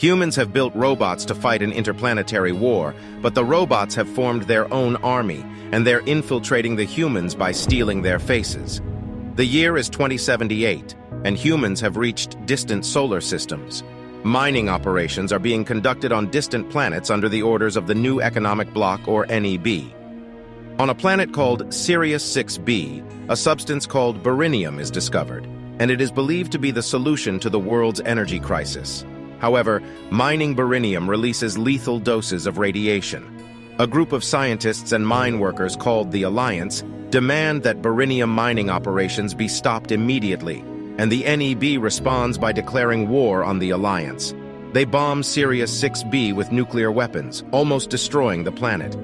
Humans have built robots to fight an interplanetary war, but the robots have formed their own army, and they're infiltrating the humans by stealing their faces. The year is 2078, and humans have reached distant solar systems. Mining operations are being conducted on distant planets under the orders of the New Economic Bloc, or NEB. On a planet called Sirius 6b, a substance called beryllium is discovered, and it is believed to be the solution to the world's energy crisis. However, mining beryllium releases lethal doses of radiation. A group of scientists and mine workers called the Alliance demand that beryllium mining operations be stopped immediately, and the NEB responds by declaring war on the Alliance. They bomb Sirius 6b with nuclear weapons, almost destroying the planet.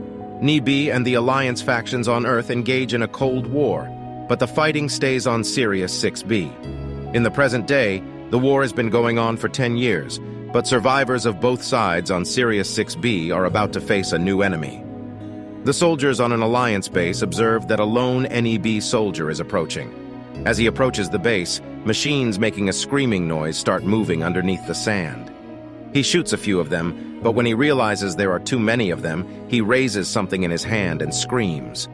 NEB and the Alliance factions on Earth engage in a Cold War, but the fighting stays on Sirius 6b. In the present day, the war has been going on for 10 years, but survivors of both sides on Sirius 6b are about to face a new enemy. The soldiers on an Alliance base observe that a lone NEB soldier is approaching. As he approaches the base, machines making a screaming noise start moving underneath the sand. He shoots a few of them, but when he realizes there are too many of them, he raises something in his hand and screams.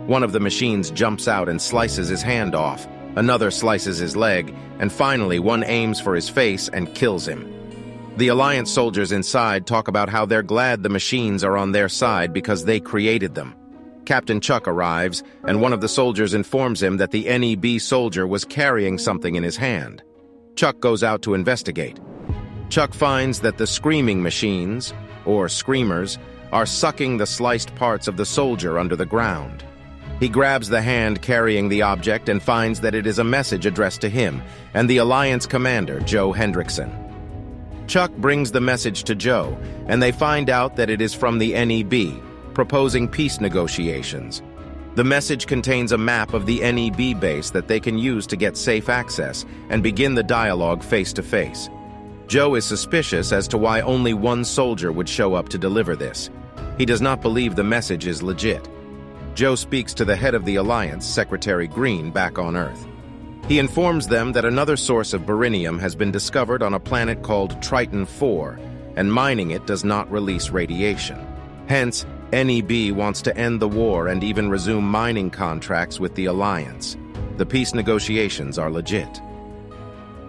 One of the machines jumps out and slices his hand off. Another slices his leg, and finally one aims for his face and kills him. The Alliance soldiers inside talk about how they're glad the machines are on their side because they created them. Captain Chuck arrives, and one of the soldiers informs him that the NEB soldier was carrying something in his hand. Chuck goes out to investigate. Chuck finds that the screaming machines, or screamers, are sucking the sliced parts of the soldier under the ground. He grabs the hand carrying the object and finds that it is a message addressed to him and the Alliance commander, Joe Hendrickson. Chuck brings the message to Joe, and they find out that it is from the NEB, proposing peace negotiations. The message contains a map of the NEB base that they can use to get safe access and begin the dialogue face-to-face. Joe is suspicious as to why only one soldier would show up to deliver this. He does not believe the message is legit. Joe speaks to the head of the Alliance, Secretary Green, back on Earth. He informs them that another source of beryllium has been discovered on a planet called Triton 4, and mining it does not release radiation. Hence, NEB wants to end the war and even resume mining contracts with the Alliance. The peace negotiations are legit.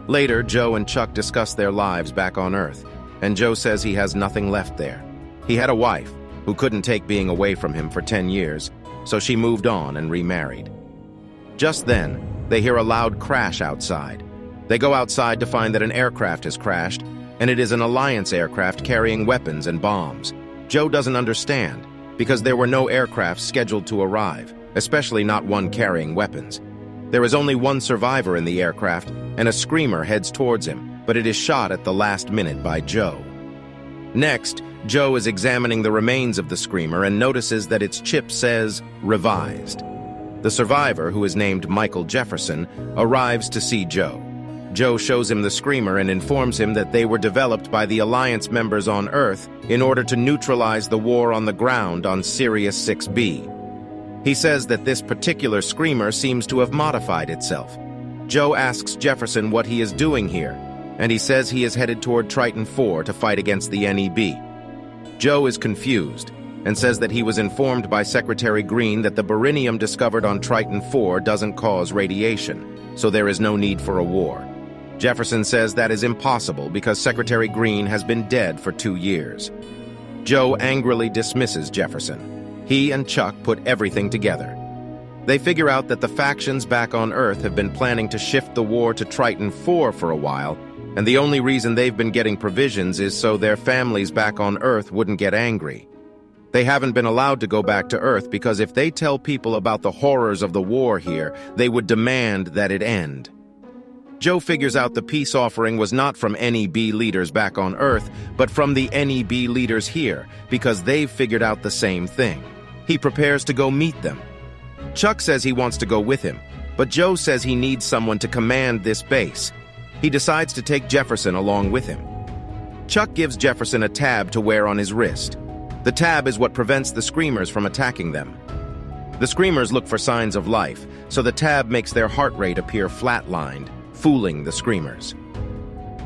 Later, Joe and Chuck discuss their lives back on Earth, and Joe says he has nothing left there. He had a wife who couldn't take being away from him for 10 years, so she moved on and remarried. Just then, they hear a loud crash outside. They go outside to find that an aircraft has crashed, and it is an Alliance aircraft carrying weapons and bombs. Joe doesn't understand, because there were no aircraft scheduled to arrive, especially not one carrying weapons. There is only one survivor in the aircraft, and a screamer heads towards him, but it is shot at the last minute by Joe. Next, Joe is examining the remains of the screamer and notices that its chip says, "Revised." The survivor, who is named Michael Jefferson, arrives to see Joe. Joe shows him the screamer and informs him that they were developed by the Alliance members on Earth in order to neutralize the war on the ground on Sirius 6b. He says that this particular screamer seems to have modified itself. Joe asks Jefferson what he is doing here, and he says he is headed toward Triton 4 to fight against the NEB. Joe is confused and says that he was informed by Secretary Green that the beryllium discovered on Triton 4 doesn't cause radiation, so there is no need for a war. Jefferson says that is impossible because Secretary Green has been dead for 2 years. Joe angrily dismisses Jefferson. He and Chuck put everything together. They figure out that the factions back on Earth have been planning to shift the war to Triton 4 for a while, and the only reason they've been getting provisions is so their families back on Earth wouldn't get angry. They haven't been allowed to go back to Earth because if they tell people about the horrors of the war here, they would demand that it end. Joe figures out the peace offering was not from NEB leaders back on Earth, but from the NEB leaders here, because they've figured out the same thing. He prepares to go meet them. Chuck says he wants to go with him, but Joe says he needs someone to command this base. He decides to take Jefferson along with him. Chuck gives Jefferson a tab to wear on his wrist. The tab is what prevents the screamers from attacking them. The screamers look for signs of life, so the tab makes their heart rate appear flatlined, fooling the screamers.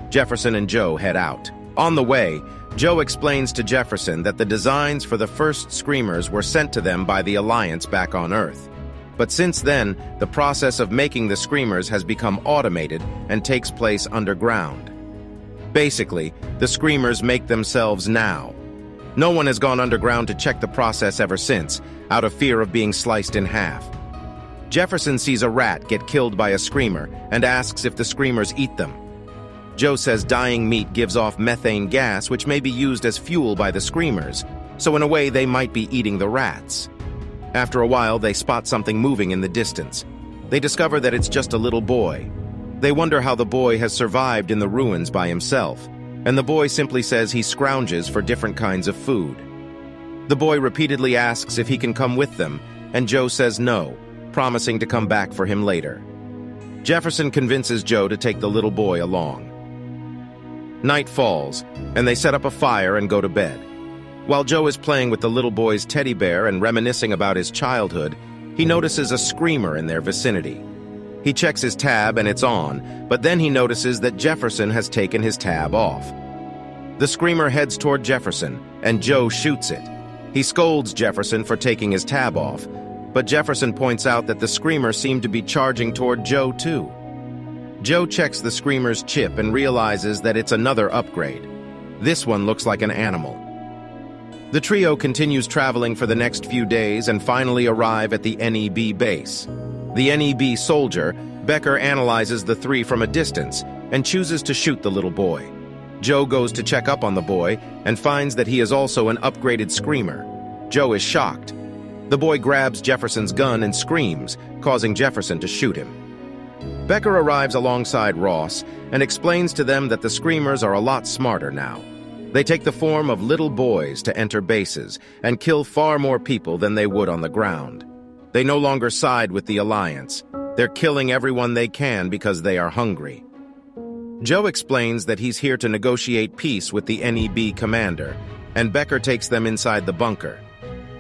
Jefferson and Joe head out. On the way, Joe explains to Jefferson that the designs for the first screamers were sent to them by the Alliance back on Earth. But since then, the process of making the screamers has become automated and takes place underground. Basically, the screamers make themselves now. No one has gone underground to check the process ever since, out of fear of being sliced in half. Jefferson sees a rat get killed by a screamer and asks if the screamers eat them. Joe says dying meat gives off methane gas, which may be used as fuel by the screamers, so in a way they might be eating the rats. After a while, they spot something moving in the distance. They discover that it's just a little boy. They wonder how the boy has survived in the ruins by himself, and the boy simply says he scrounges for different kinds of food. The boy repeatedly asks if he can come with them, and Joe says no, promising to come back for him later. Jefferson convinces Joe to take the little boy along. Night falls, and they set up a fire and go to bed. While Joe is playing with the little boy's teddy bear and reminiscing about his childhood, he notices a screamer in their vicinity. He checks his tab and it's on, but then he notices that Jefferson has taken his tab off. The screamer heads toward Jefferson, and Joe shoots it. He scolds Jefferson for taking his tab off, but Jefferson points out that the screamer seemed to be charging toward Joe too. Joe checks the screamer's chip and realizes that it's another upgrade. This one looks like an animal. The trio continues traveling for the next few days and finally arrive at the NEB base. The NEB soldier, Becker, analyzes the three from a distance and chooses to shoot the little boy. Joe goes to check up on the boy and finds that he is also an upgraded screamer. Joe is shocked. The boy grabs Jefferson's gun and screams, causing Jefferson to shoot him. Becker arrives alongside Ross and explains to them that the screamers are a lot smarter now. They take the form of little boys to enter bases and kill far more people than they would on the ground. They no longer side with the Alliance. They're killing everyone they can because they are hungry. Joe explains that he's here to negotiate peace with the NEB commander, and Becker takes them inside the bunker.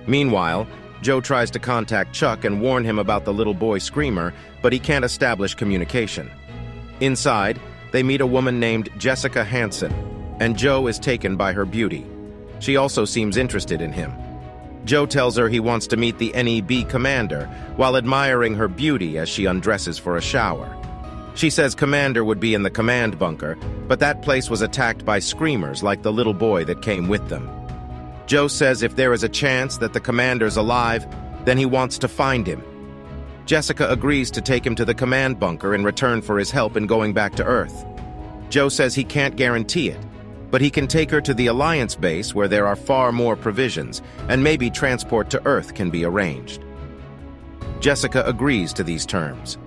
Meanwhile, Joe tries to contact Chuck and warn him about the little boy screamer, but he can't establish communication. Inside, they meet a woman named Jessica Hansen, and Joe is taken by her beauty. She also seems interested in him. Joe tells her he wants to meet the NEB commander while admiring her beauty as she undresses for a shower. She says Commander would be in the command bunker, but that place was attacked by screamers like the little boy that came with them. Joe says if there is a chance that the commander's alive, then he wants to find him. Jessica agrees to take him to the command bunker in return for his help in going back to Earth. Joe says he can't guarantee it, but he can take her to the Alliance base where there are far more provisions, and maybe transport to Earth can be arranged. Jessica agrees to these terms.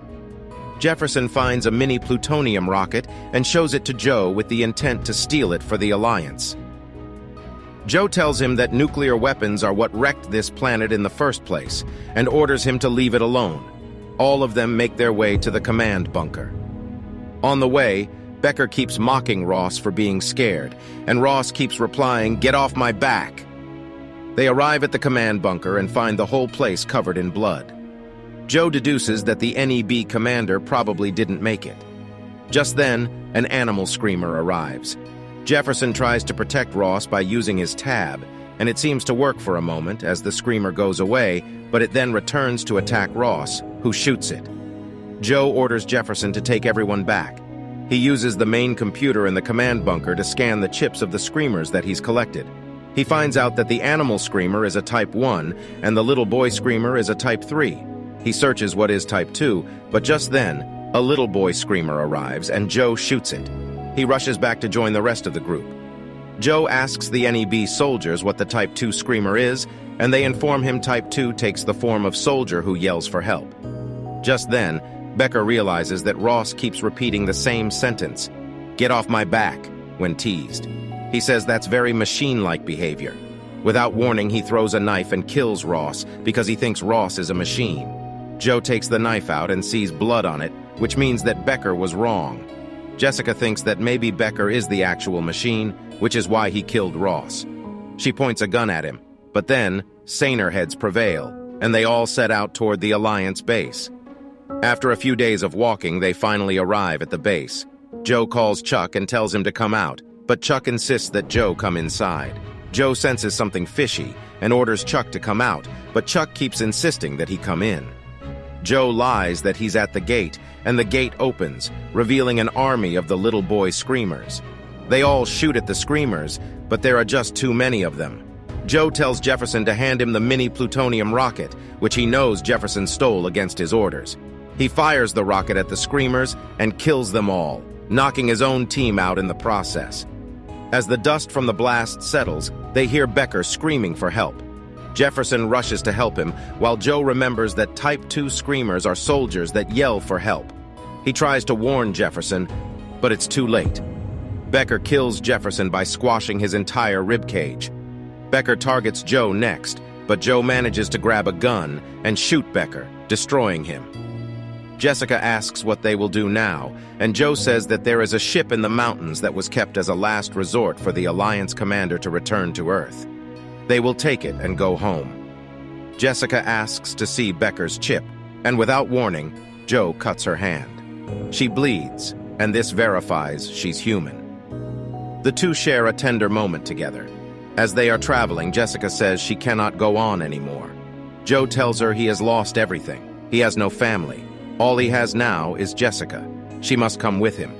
Jefferson finds a mini plutonium rocket and shows it to Joe with the intent to steal it for the Alliance. Joe tells him that nuclear weapons are what wrecked this planet in the first place, and orders him to leave it alone. All of them make their way to the command bunker. On the way, Becker keeps mocking Ross for being scared, and Ross keeps replying, "Get off my back." They arrive at the command bunker and find the whole place covered in blood. Joe deduces that the NEB commander probably didn't make it. Just then, an animal screamer arrives. Jefferson tries to protect Ross by using his tab, and it seems to work for a moment as the screamer goes away, but it then returns to attack Ross, who shoots it. Joe orders Jefferson to take everyone back. He uses the main computer in the command bunker to scan the chips of the screamers that he's collected. He finds out that the animal screamer is a Type 1, and the little boy screamer is a Type 3. He searches what is Type 2, but just then, a little boy screamer arrives, and Joe shoots it. He rushes back to join the rest of the group. Joe asks the NEB soldiers what the Type 2 screamer is, and they inform him Type 2 takes the form of soldier who yells for help. Just then, Becker realizes that Ross keeps repeating the same sentence, "Get off my back," when teased. He says that's very machine-like behavior. Without warning, he throws a knife and kills Ross because he thinks Ross is a machine. Joe takes the knife out and sees blood on it, which means that Becker was wrong. Jessica thinks that maybe Becker is the actual machine, which is why he killed Ross. She points a gun at him, but then, saner heads prevail, and they all set out toward the Alliance base. After a few days of walking, they finally arrive at the base. Joe calls Chuck and tells him to come out. but Chuck insists that Joe come inside. Joe senses something fishy and orders Chuck to come out, but Chuck keeps insisting that he come in. Joe lies that he's at the gate, and the gate opens, revealing an army of the little boy screamers. They all shoot at the screamers, but there are just too many of them. Joe tells Jefferson to hand him the mini plutonium rocket, which he knows Jefferson stole against his orders. He fires the rocket at the screamers and kills them all, knocking his own team out in the process. As the dust from the blast settles, they hear Becker screaming for help. Jefferson rushes to help him, while Joe remembers that Type 2 screamers are soldiers that yell for help. He tries to warn Jefferson, but it's too late. Becker kills Jefferson by squashing his entire ribcage. Becker targets Joe next, but Joe manages to grab a gun and shoot Becker, destroying him. Jessica asks what they will do now, and Joe says that there is a ship in the mountains that was kept as a last resort for the Alliance commander to return to Earth. They will take it and go home. Jessica asks to see Becker's chip, and without warning, Joe cuts her hand. She bleeds, and this verifies she's human. The two share a tender moment together. As they are traveling, Jessica says she cannot go on anymore. Joe tells her he has lost everything. He has no family. All he has now is Jessica. She must come with him.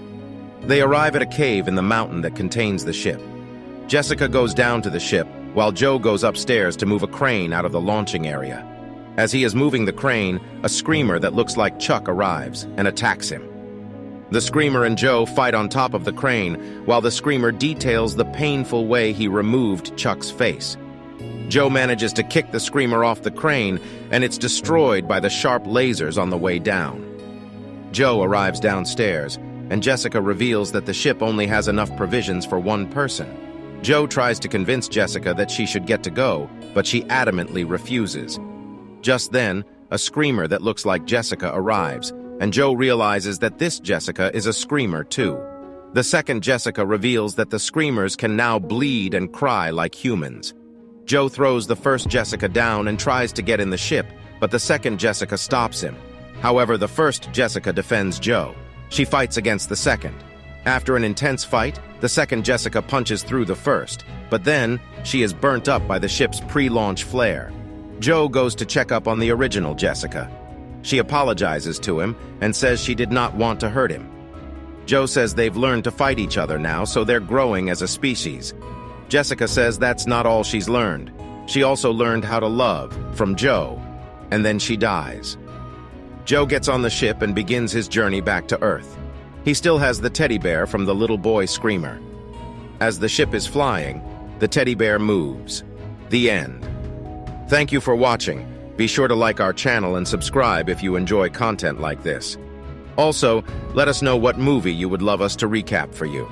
They arrive at a cave in the mountain that contains the ship. Jessica goes down to the ship, while Joe goes upstairs to move a crane out of the launching area. As he is moving the crane, a screamer that looks like Chuck arrives and attacks him. The screamer and Joe fight on top of the crane, while the screamer details the painful way he removed Chuck's face. Joe manages to kick the screamer off the crane, and it's destroyed by the sharp lasers on the way down. Joe arrives downstairs, and Jessica reveals that the ship only has enough provisions for one person. Joe tries to convince Jessica that she should get to go, but she adamantly refuses. Just then, a screamer that looks like Jessica arrives, and Joe realizes that this Jessica is a screamer too. The second Jessica reveals that the screamers can now bleed and cry like humans. Joe throws the first Jessica down and tries to get in the ship, but the second Jessica stops him. However, the first Jessica defends Joe. She fights against the second. After an intense fight, the second Jessica punches through the first, but then she is burnt up by the ship's pre-launch flare. Joe goes to check up on the original Jessica. She apologizes to him and says she did not want to hurt him. Joe says they've learned to fight each other now, so they're growing as a species. Jessica says that's not all she's learned. She also learned how to love from Joe, and then she dies. Joe gets on the ship and begins his journey back to Earth. He still has the teddy bear from the little boy screamer. As the ship is flying, the teddy bear moves. The end. Thank you for watching. Be sure to like our channel and subscribe if you enjoy content like this. Also, let us know what movie you would love us to recap for you.